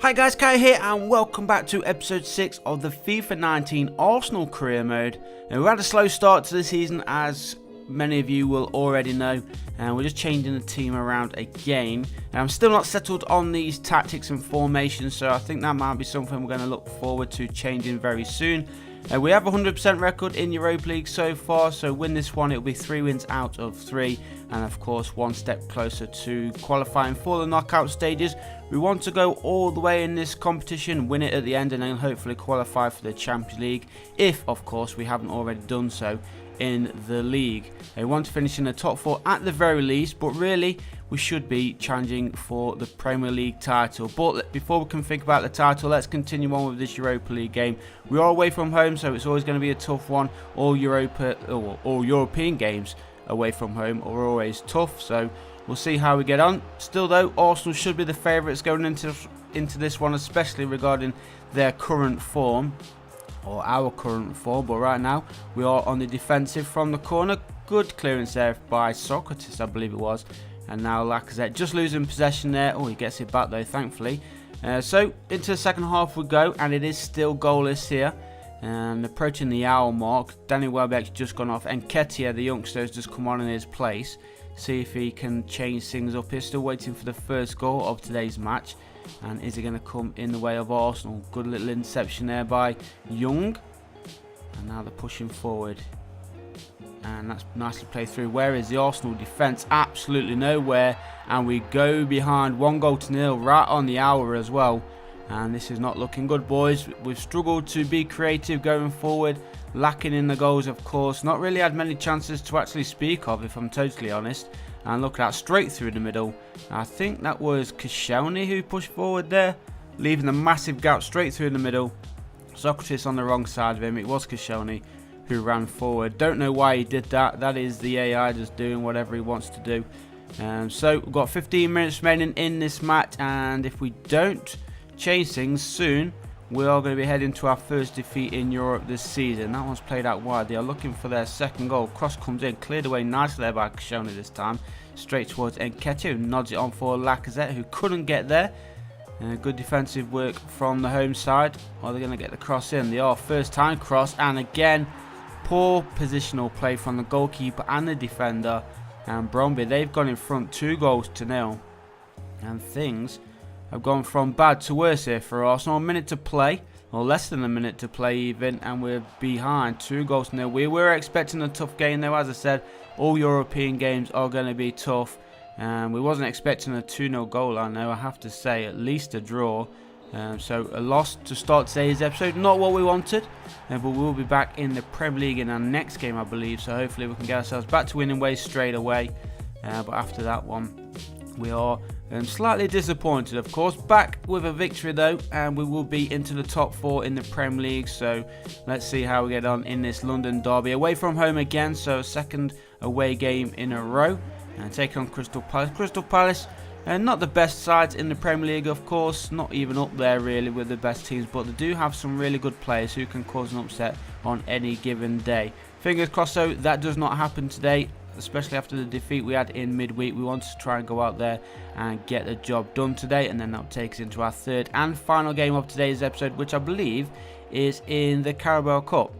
Hi guys, Kai here and welcome back to episode 6 of the FIFA 19 Arsenal career mode. And we had a slow start to the season, as many of you will already know, and we're just changing the team around again. And I'm still not settled on these tactics and formations, so I think that might be something we're going to look forward to changing very soon. We have a 100% record in Europa League so far, so win this one, it'll be 3 wins out of 3, and of course 1 step closer to qualifying for the knockout stages. We want to go all the way in this competition, win it at the end, and then hopefully qualify for the Champions League, if of course we haven't already done so in the league. We want to finish in the top 4 at the very least, but really we should be challenging for the Premier League title. But before we can think about the title, let's continue on with this Europa League game. We are away from home, so it's always going to be a tough one. All European games away from home are always tough, so we'll see how we get on. Still though, Arsenal should be the favourites going into this one, especially regarding their current form, or our current form. But right now we are on the defensive from the corner. Good clearance there by Socrates, I believe it was. And now Lacazette just losing possession there. Oh, he gets it back though, thankfully. So into the second half we go, and it is still goalless here. And approaching the hour mark, Danny Welbeck's just gone off. Nketiah, the youngster, has just come on in his place. See if he can change things up. He's still waiting for the first goal of today's match. And is it going to come in the way of Arsenal? Good little interception there by Young. And now they're pushing forward. And that's nicely played through. Where is the Arsenal defence? Absolutely nowhere. And we go behind 1-0 right on the hour as well. And this is not looking good, boys. We've struggled to be creative going forward. Lacking in the goals, of course. Not really had many chances to actually speak of, if I'm totally honest. And look at that, straight through the middle. I think that was Koscielny who pushed forward there, leaving a massive gap straight through the middle. Socrates on the wrong side of him. It was Koscielny who ran forward. Don't know why he did that. That is the AI just doing whatever he wants to do. So we've got 15 minutes remaining in this match, and if we don't change things soon, we are going to be heading to our first defeat in Europe this season. That one's played out wide. They are looking for their second goal. Cross comes in, cleared away nicely there by Koscielny this time. Straight towards Nketiah, who nods it on for Lacazette, who couldn't get there. Good defensive work from the home side. Are they going to get the cross in? They are. First time cross, and again, poor positional play from the goalkeeper and the defender. And Bromby, they've gone in front 2-0. And things have gone from bad to worse here for Arsenal. A minute to play, or less than a minute to play even, and we're behind 2-0. We were expecting a tough game though. As I said, all European games are going to be tough. We wasn't expecting a 2-0 goal, I know, I have to say, at least a draw. So a loss to start today's episode, not what we wanted, but we'll be back in the Premier League in our next game, I believe. So hopefully we can get ourselves back to winning ways straight away. But after that one, we are slightly disappointed, of course. Back with a victory though, and we will be into the top 4 in the Premier League. So let's see how we get on in this London derby. Away from home again, so a second away game in a row. And taking on Crystal Palace. Crystal Palace, not the best sides in the Premier League, of course. Not even up there really with the best teams, but they do have some really good players who can cause an upset on any given day. Fingers crossed though, that does not happen today, especially after the defeat we had in midweek. We want to try and go out there and get the job done today, and then that will take us into our third and final game of today's episode, which I believe is in the Carabao Cup.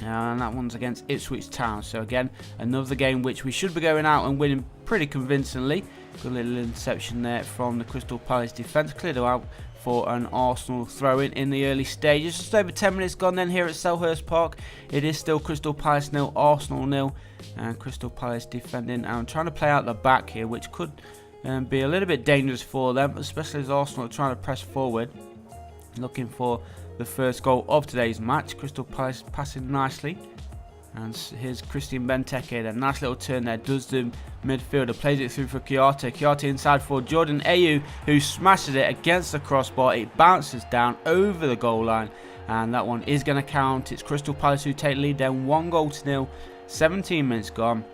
And that one's against Ipswich Town. So again, another game which we should be going out and winning pretty convincingly. Good little interception there from the Crystal Palace defence. Cleared out for an Arsenal throw-in in the early stages. Just over 10 minutes gone then here at Selhurst Park. It is still Crystal Palace 0, Arsenal 0. And Crystal Palace defending and trying to play out the back here, which could be a little bit dangerous for them, especially as Arsenal are trying to press forward. Looking for the first goal of today's match. Crystal Palace passing nicely. And here's Christian Benteke. A nice little turn there. Does the midfielder. Plays it through for Kouyaté. Kouyaté inside for Jordan Ayew, who smashes it against the crossbar. It bounces down over the goal line. And that one is going to count. It's Crystal Palace who take the lead down 1-0. 17 minutes gone.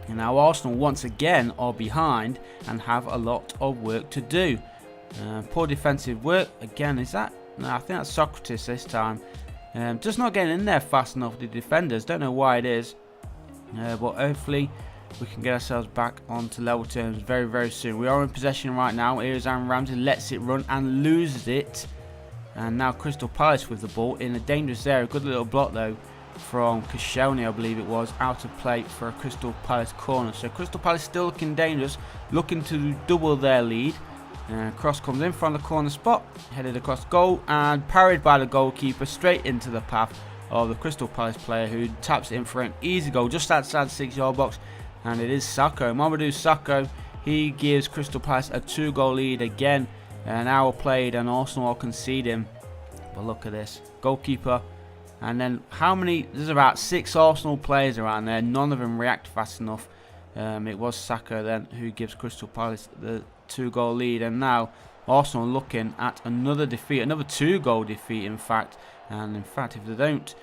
And now Arsenal once again are behind and have a lot of work to do. Poor defensive work. Again, is that? No, I think that's Socrates this time. Just not getting in there fast enough, the defenders. Don't know why it is. But hopefully we can get ourselves back onto level terms very, very soon. We are in possession right now. Here is Aaron Ramsey, lets it run and loses it. And now Crystal Palace with the ball in a dangerous area. Good little block though from Koscielny, I believe it was, out of play for a Crystal Palace corner. So Crystal Palace still looking dangerous, looking to double their lead. Cross comes in from the corner spot, headed across goal and parried by the goalkeeper straight into the path of the Crystal Palace player, who taps it in for an easy goal just outside the 6-yard box. And it is Sakho, Mamadou Sakho. He gives Crystal Palace a 2-goal lead again. An hour played and Arsenal are conceding. But look at this, goalkeeper. And then how many? There's about 6 Arsenal players around there. None of them react fast enough. It was Sakho then who gives Crystal Palace the 2-goal lead. And now Arsenal looking at another defeat, another 2-goal defeat in fact. And in fact, if they don't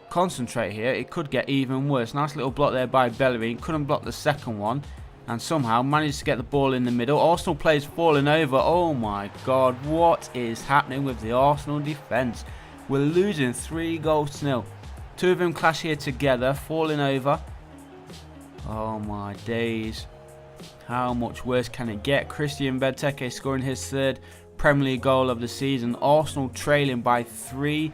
concentrate here, it could get even worse. Nice little block there by Bellerin. Couldn't block the second one. And somehow managed to get the ball in the middle. Arsenal players falling over. Oh my God, what is happening with the Arsenal defence? We're losing 3-0. 2 of them clash here together, falling over. Oh my days. How much worse can it get? Christian Benteke scoring his 3rd Premier League goal of the season. Arsenal trailing by 3-0.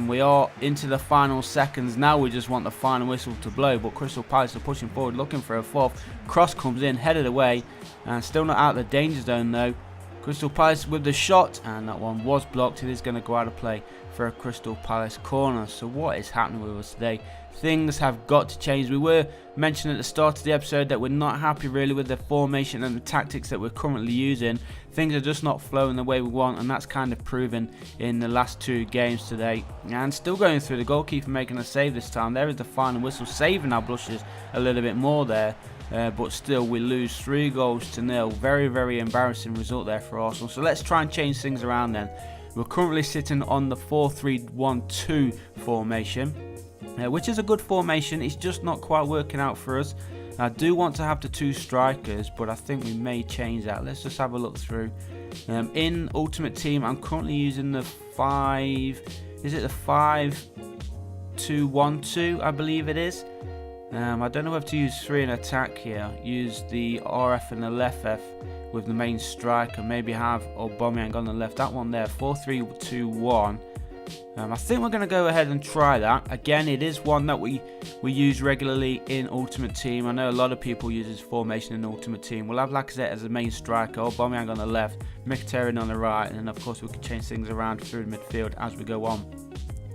We are into the final seconds now. We just want the final whistle to blow, but Crystal Palace are pushing forward, looking for a 4th. Cross comes in, headed away, and still not out of the danger zone though. Crystal Palace with the shot, and that one was blocked. It is going to go out of play for a Crystal Palace corner. So what is happening with us today? Things have got to change. We were mentioning at the start of the episode that we're not happy really with the formation and the tactics that we're currently using. Things are just not flowing the way we want, and that's kind of proven in the last 2 games today. And still going through, the goalkeeper making a save this time. There is the final whistle, saving our blushes a little bit more there. But still we lose 3-0. Very, very embarrassing result there for Arsenal. So let's try and change things around then. We're currently sitting on the 4-3-1-2 formation, which is a good formation. It's just not quite working out for us. I do want to have the 2 strikers, but I think we may change that. Let's just have a look through. In Ultimate Team, I'm currently using the 5... Is it the 5-2-1-2? I believe it is. I don't know whether to use 3 in attack here. Use the RF and the left F with the main striker. Maybe have Aubameyang on the left. That one there, 4-3-2-1. I think we're going to go ahead and try that. Again, it is one that we use regularly in Ultimate Team. I know a lot of people use this formation in Ultimate Team. We'll have Lacazette as the main striker, Aubameyang on the left, Mkhitaryan on the right, and then of course we can change things around through the midfield as we go on.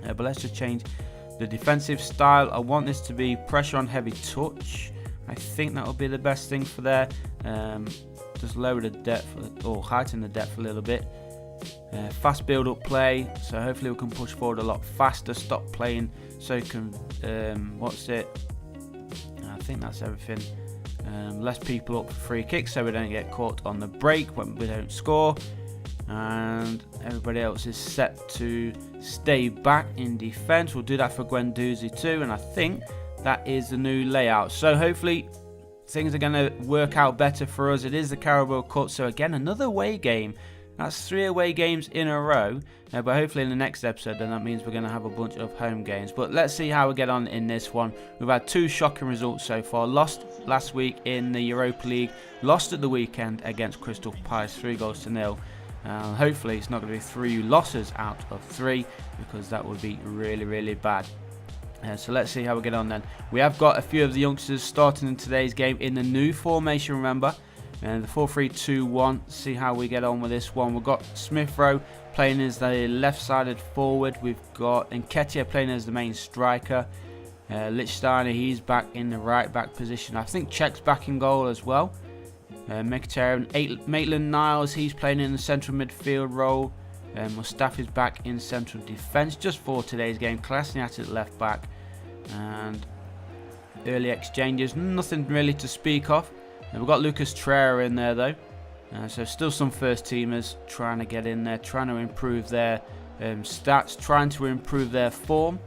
But let's just change the defensive style. I want this to be pressure on heavy touch. I think that will be the best thing for there. Just lower the depth or heighten the depth a little bit. Fast build up play, so hopefully we can push forward a lot faster. Stop playing so you can what's it, I think that's everything. Less people up for free kicks so we don't get caught on the break when we don't score, and everybody else is set to stay back in defense. We'll do that for Guendouzi too, and I think that is the new layout. So hopefully things are going to work out better for us. It is the Carabao Cup, so again another away game. That's 3 away games in a row, but hopefully in the next episode then that means we're going to have a bunch of home games. But let's see how we get on in this one. We've had 2 shocking results so far. Lost last week in the Europa League, lost at the weekend against Crystal Palace 3-0. Hopefully it's not going to be 3 losses out of 3, because that would be really, really bad. So let's see how we get on then. We have got a few of the youngsters starting in today's game in the new formation, remember. And the 4-3-2-1, see how we get on with this one. We've got SMITH-ROWE playing as the left-sided forward. We've got Nketiah playing as the main striker. Lichtsteiner, he's back in the right-back position. I think Czech's back in goal as well. Mkhitaryan, Maitland-Niles, he's playing in the central midfield role. Mustafi's back in central defence just for today's game. Kolasinac at left-back. And early exchanges, nothing really to speak of. We've got Lucas Torreira in there though, so still some first teamers trying to get in there, trying to improve their stats, trying to improve their form.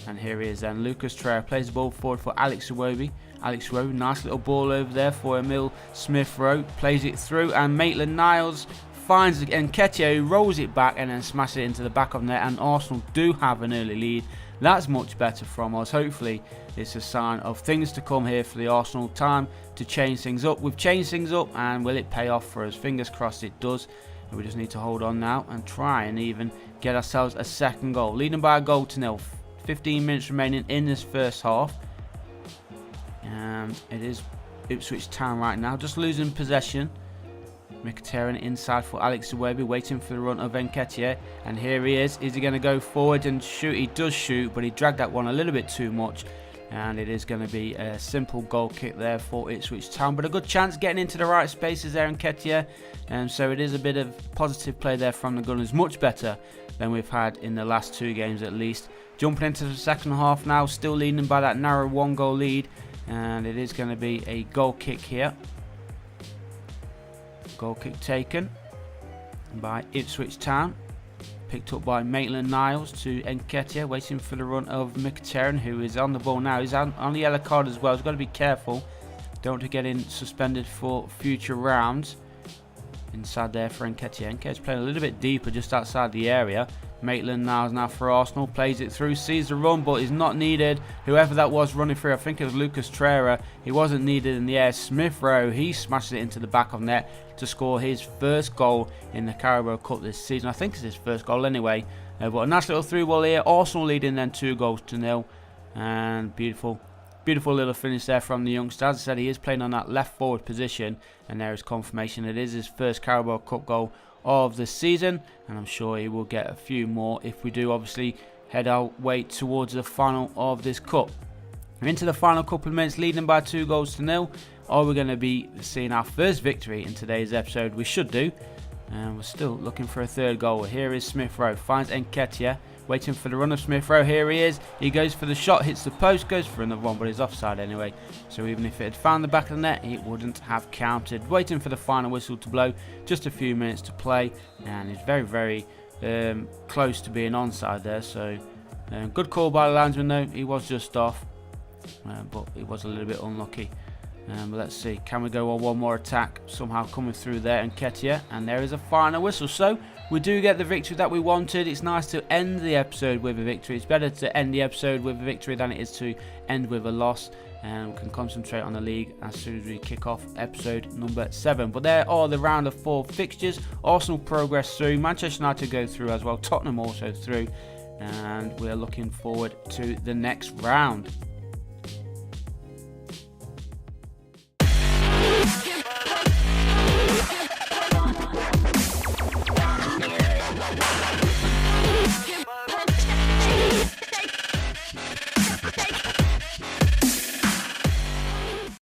And here he is then. Lucas Torreira plays the ball forward for Alex Iwobi. Alex Iwobi, nice little ball over there for Emil Smith-Rowe, plays it through, and Maitland-Niles finds Nketiah, who rolls it back and then smashes it into the back of the net. And Arsenal do have an early lead. That's much better from us. Hopefully it's a sign of things to come here for the Arsenal. Time to change things up. We've changed things up, and will it pay off for us? Fingers crossed it does. We just need to hold on now and try and even get ourselves a second goal. Leading by a goal to nil. 15 minutes remaining in this first half. And it is Ipswich Town right now, just losing possession. Mkhitaryan inside for Alex Iwobi, waiting for the run of Nketiah, and here he is. Is he going to go forward and shoot? He does shoot, but he dragged that one a little bit too much, and it is going to be a simple goal kick there for Ipswich Town, but a good chance getting into the right spaces there, Nketiah, and so it is a bit of positive play there from the Gunners, much better than we've had in the last 2 games at least. Jumping into the second half now, still leading by that narrow 1-goal lead, and it is going to be a goal kick here. Goal kick taken by Ipswich Town. Picked up by Maitland-Niles to Nketiah, waiting for the run of Mkhitaryan, who is on the ball now. He's on the yellow card as well. He's got to be careful. Don't want to get in suspended for future rounds. Inside there for Nketiah. Nketiah's playing a little bit deeper, just outside the area. Maitland-Niles now for Arsenal, plays it through, sees the run, but is not needed. Whoever that was running through, I think it was Lucas Torreira, he wasn't needed in the air. Smith-Rowe, he smashed it into the back of net to score his first goal in the Carabao Cup this season. I think it's his first goal anyway. But a nice little through ball here. Arsenal leading then 2-0, and beautiful little finish there from the youngster. As I said, he is playing on that left forward position, and there is confirmation it is his first Carabao Cup goal of the season, and I'm sure he will get a few more if we do obviously head our way towards the final of this cup. We're into the final couple of minutes, leading by 2-0. Are we going to be seeing our first victory in today's episode? We should do, and we're still looking for a third goal. Here is Smith-Rowe, finds Nketiah, waiting for the run of Smith-Rowe. Here he is. He goes for the shot, hits the post, goes for another one, but he's offside anyway. So even if it had found the back of the net, it wouldn't have counted. Waiting for the final whistle to blow. Just a few minutes to play, and he's very, very close to being onside there. So good call by the linesman though. He was just off, but he was a little bit unlucky. But let's see, can we go on one more attack? Somehow coming through there, Nketiah, and there is a final whistle. So we do get the victory that we wanted. It's nice to end the episode with a victory. It's better to end the episode with a victory than it is to end with a loss. And we can concentrate on the league as soon as we kick off episode number 7. But there are the round of 4 fixtures. Arsenal progress through, Manchester United go through as well, Tottenham also through, and we're looking forward to the next round.